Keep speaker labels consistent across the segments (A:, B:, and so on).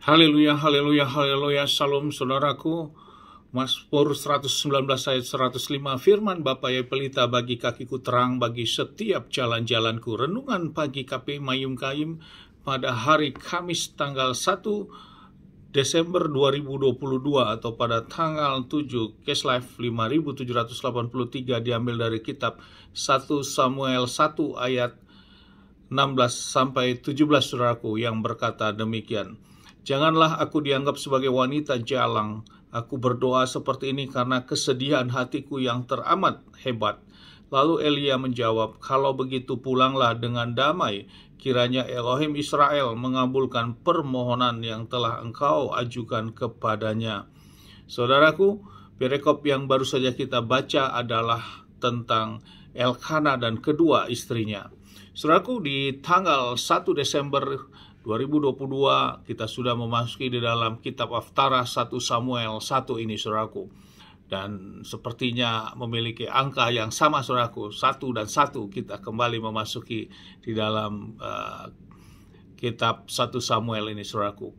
A: Haleluya, haleluya, haleluya, salam saudaraku. Mazmur 119 ayat 105, firman Bapa ya pelita bagi kakiku, terang bagi setiap jalan-jalanku. Renungan pagi KP Mayum Kaim pada hari Kamis tanggal 1 Desember 2022 atau pada tanggal 7 Keslife 5783 diambil dari kitab 1 Samuel 1 ayat 16 sampai 17 saudaraku, yang berkata demikian. Janganlah aku dianggap sebagai wanita jalang. Aku berdoa seperti ini karena kesedihan hatiku yang teramat hebat. Lalu Elia menjawab, kalau begitu pulanglah dengan damai. Kiranya Elohim Israel mengabulkan permohonan yang telah engkau ajukan kepadanya. Saudaraku, perikop yang baru saja kita baca adalah tentang Elkana dan kedua istrinya. Saudaraku, di tanggal 1 Desember 2022 kita sudah memasuki di dalam kitab Haftarah 1 Samuel 1 ini, saudaraku. Dan sepertinya memiliki angka yang sama, saudaraku, 1 dan 1. Kita kembali memasuki di dalam kitab 1 Samuel ini, saudaraku.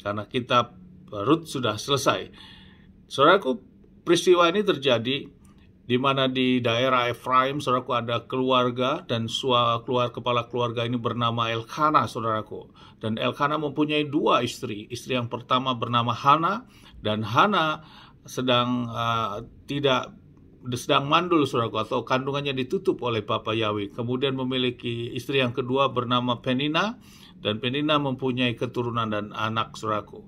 A: Karena kitab Rut sudah selesai. Saudaraku, peristiwa ini terjadi di mana di daerah Efraim, saudaraku, ada keluarga, dan kepala keluarga ini bernama Elkana, saudaraku. Dan Elkana mempunyai dua istri. Istri yang pertama bernama Hana, dan Hana sedang mandul, saudaraku, atau kandungannya ditutup oleh Bapa Yahweh. Kemudian memiliki istri yang kedua bernama Penina, dan Penina mempunyai keturunan dan anak, saudaraku.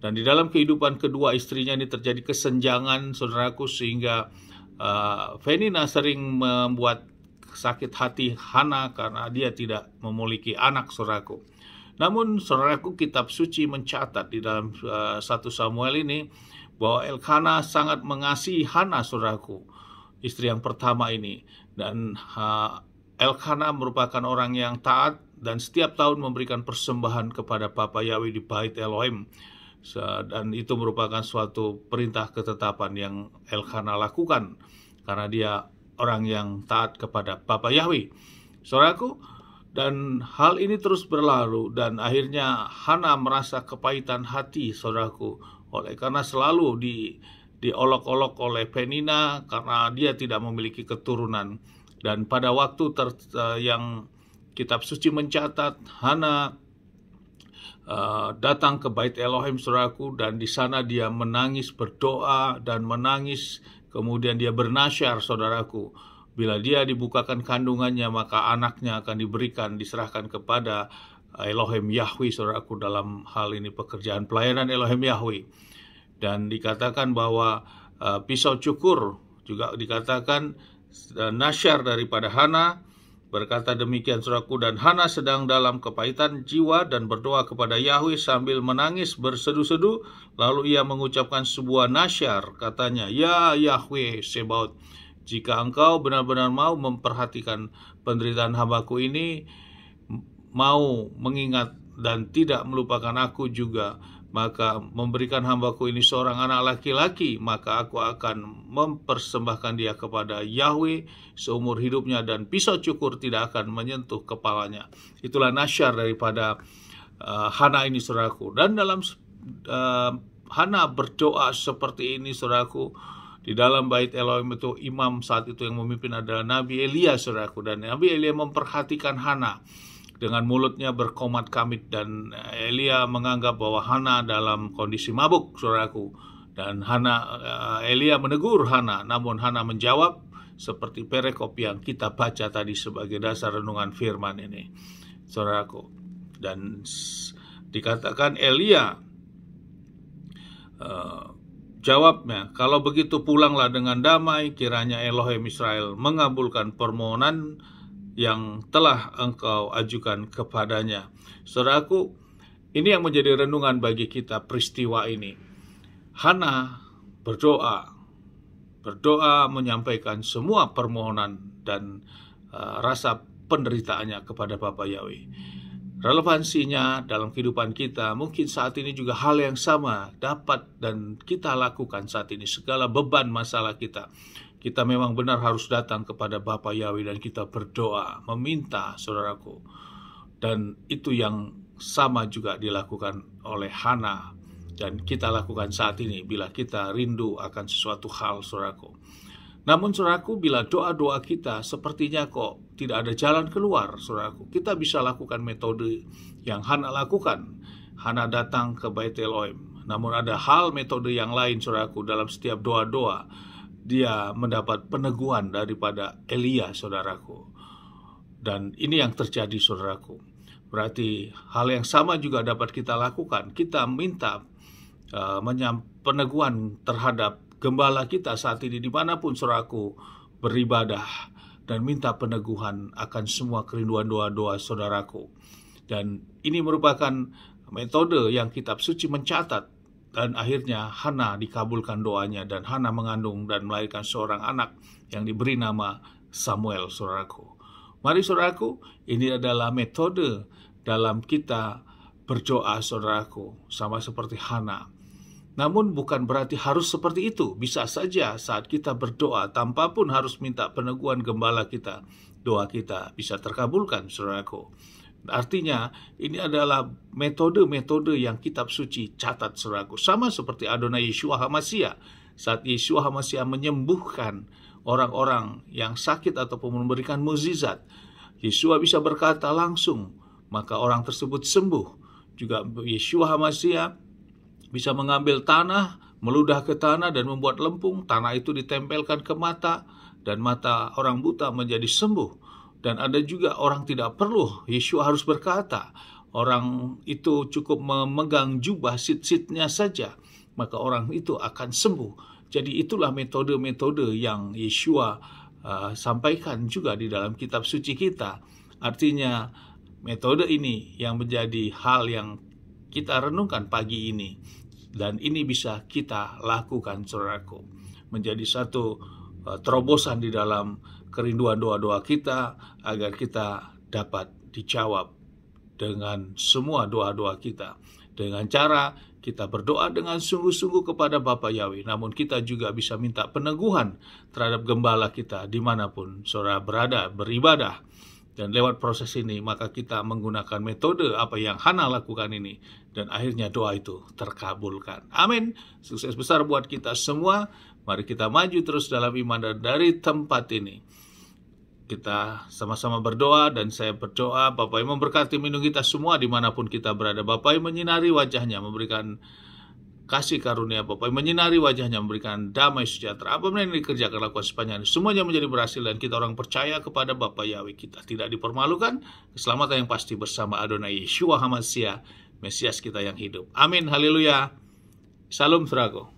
A: Dan di dalam kehidupan kedua istrinya ini terjadi kesenjangan, saudaraku, sehingga Penina sering membuat sakit hati Hana karena dia tidak memiliki anak, saudaraku. Namun, saudaraku, kitab suci mencatat di dalam 1 Samuel ini bahwa Elkana sangat mengasihi Hana, saudaraku, istri yang pertama ini. Dan Elkana merupakan orang yang taat dan setiap tahun memberikan persembahan kepada Bapa Yahweh di Bait Elohim. Dan itu merupakan suatu perintah ketetapan yang Elkana lakukan karena dia orang yang taat kepada Bapa Yahweh, saudaraku. Dan hal ini terus berlalu, dan akhirnya Hana merasa kepahitan hati, saudaraku, oleh karena selalu diolok-olok oleh Penina karena dia tidak memiliki keturunan. Dan pada waktu yang kitab suci mencatat, Hana datang ke Bait Elohim, saudaraku, dan di sana dia menangis, berdoa dan menangis. Kemudian dia bernasyar, saudaraku, bila dia dibukakan kandungannya maka anaknya akan diserahkan kepada Elohim Yahweh, saudaraku, dalam hal ini pekerjaan pelayanan Elohim Yahweh. Dan dikatakan bahwa pisau cukur juga dikatakan nasyar daripada Hana. Berkata demikian, saudaraku, dan Hana sedang dalam kepahitan jiwa dan berdoa kepada Yahweh sambil menangis bersedu-sedu. Lalu ia mengucapkan sebuah nasyar, katanya, ya Yahweh Sebaot, jika engkau benar-benar mau memperhatikan penderitaan hambaku ini, mau mengingat dan tidak melupakan aku juga, maka memberikan hambaku ini seorang anak laki-laki, maka aku akan mempersembahkan dia kepada Yahweh seumur hidupnya, dan pisau cukur tidak akan menyentuh kepalanya. Itulah nasyar daripada Hana ini, saudaraku. Dan dalam Hana berdoa seperti ini, saudaraku, di dalam Bait Elohim itu imam saat itu yang memimpin adalah Nabi Elia, saudaraku. Dan Nabi Elia memperhatikan Hana dengan mulutnya berkomat-kamit, dan Elia menganggap bahwa Hana dalam kondisi mabuk, saudaraku. Dan Elia menegur Hana, namun Hana menjawab seperti perikop yang kita baca tadi sebagai dasar renungan firman ini, saudaraku. Dan dikatakan Elia jawabnya, kalau begitu pulanglah dengan damai, kiranya Elohim Israel mengabulkan permohonan yang telah engkau ajukan kepadanya. Saudaraku, ini yang menjadi renungan bagi kita peristiwa ini. Hana berdoa menyampaikan semua permohonan dan rasa penderitaannya kepada Bapa Yahweh. Relevansinya dalam kehidupan kita, mungkin saat ini juga hal yang sama dapat dan kita lakukan saat ini. Segala beban masalah kita memang benar harus datang kepada Bapa Yahweh dan kita berdoa, meminta, saudaraku. Dan itu yang sama juga dilakukan oleh Hana, dan kita lakukan saat ini bila kita rindu akan sesuatu hal, saudaraku. Namun saudaraku, bila doa-doa kita sepertinya kok tidak ada jalan keluar, saudaraku, kita bisa lakukan metode yang Hana lakukan. Hana datang ke Bait Elohim. Namun ada hal metode yang lain, saudaraku, dalam setiap doa-doa dia mendapat peneguhan daripada Elia, saudaraku. Dan ini yang terjadi, saudaraku. Berarti hal yang sama juga dapat kita lakukan. Kita minta peneguhan terhadap gembala kita saat ini dimanapun saudaraku beribadah, dan minta peneguhan akan semua kerinduan doa-doa saudaraku. Dan ini merupakan metode yang kitab suci mencatat, dan akhirnya Hana dikabulkan doanya, dan Hana mengandung dan melahirkan seorang anak yang diberi nama Samuel, saudaraku. Mari saudaraku, ini adalah metode dalam kita berdoa, saudaraku, sama seperti Hana. Namun bukan berarti harus seperti itu. Bisa saja saat kita berdoa tanpa pun harus minta peneguhan gembala kita, doa kita bisa terkabulkan, saudaraku. Artinya ini adalah metode-metode yang kitab suci catat, saudaraku. Sama seperti Adonai Yeshua HaMashiach. Saat Yeshua HaMashiach menyembuhkan orang-orang yang sakit ataupun memberikan mukjizat, Yeshua bisa berkata langsung, maka orang tersebut sembuh. Juga Yeshua HaMashiach bisa mengambil tanah, meludah ke tanah dan membuat lempung. Tanah itu ditempelkan ke mata, dan mata orang buta menjadi sembuh. Dan ada juga orang tidak perlu Yeshua harus berkata, orang itu cukup memegang jubah sit-sitnya saja, maka orang itu akan sembuh. Jadi itulah metode-metode yang Yeshua sampaikan juga di dalam kitab suci kita. Artinya metode ini yang menjadi hal yang kita renungkan pagi ini, dan ini bisa kita lakukan, saudaraku, menjadi satu terobosan di dalam kerinduan doa-doa kita, agar kita dapat dijawab dengan semua doa-doa kita, dengan cara kita berdoa dengan sungguh-sungguh kepada Bapa Yahweh. Namun kita juga bisa minta peneguhan terhadap gembala kita dimanapun saudara berada beribadah. Dan lewat proses ini, maka kita menggunakan metode apa yang Hana lakukan ini, dan akhirnya doa itu terkabulkan. Amin. Sukses besar buat kita semua. Mari kita maju terus dalam iman, dan dari tempat ini kita sama-sama berdoa, dan saya berdoa Bapa yang memberkati melindungi kita semua dimanapun kita berada. Bapa yang menyinari wajahnya, memberikan kasih karunia, Bapa yang menyinari wajahnya, memberikan damai sejahtera. Apapun yang dikerjakan, lakukan sepanjang hari, semuanya menjadi berhasil, dan kita orang percaya kepada Bapa Yahweh. Kita tidak dipermalukan, keselamatan yang pasti bersama Adonai Yeshua HaMashiach, Mesias kita yang hidup. Amin, haleluya. Salam, saudaraku.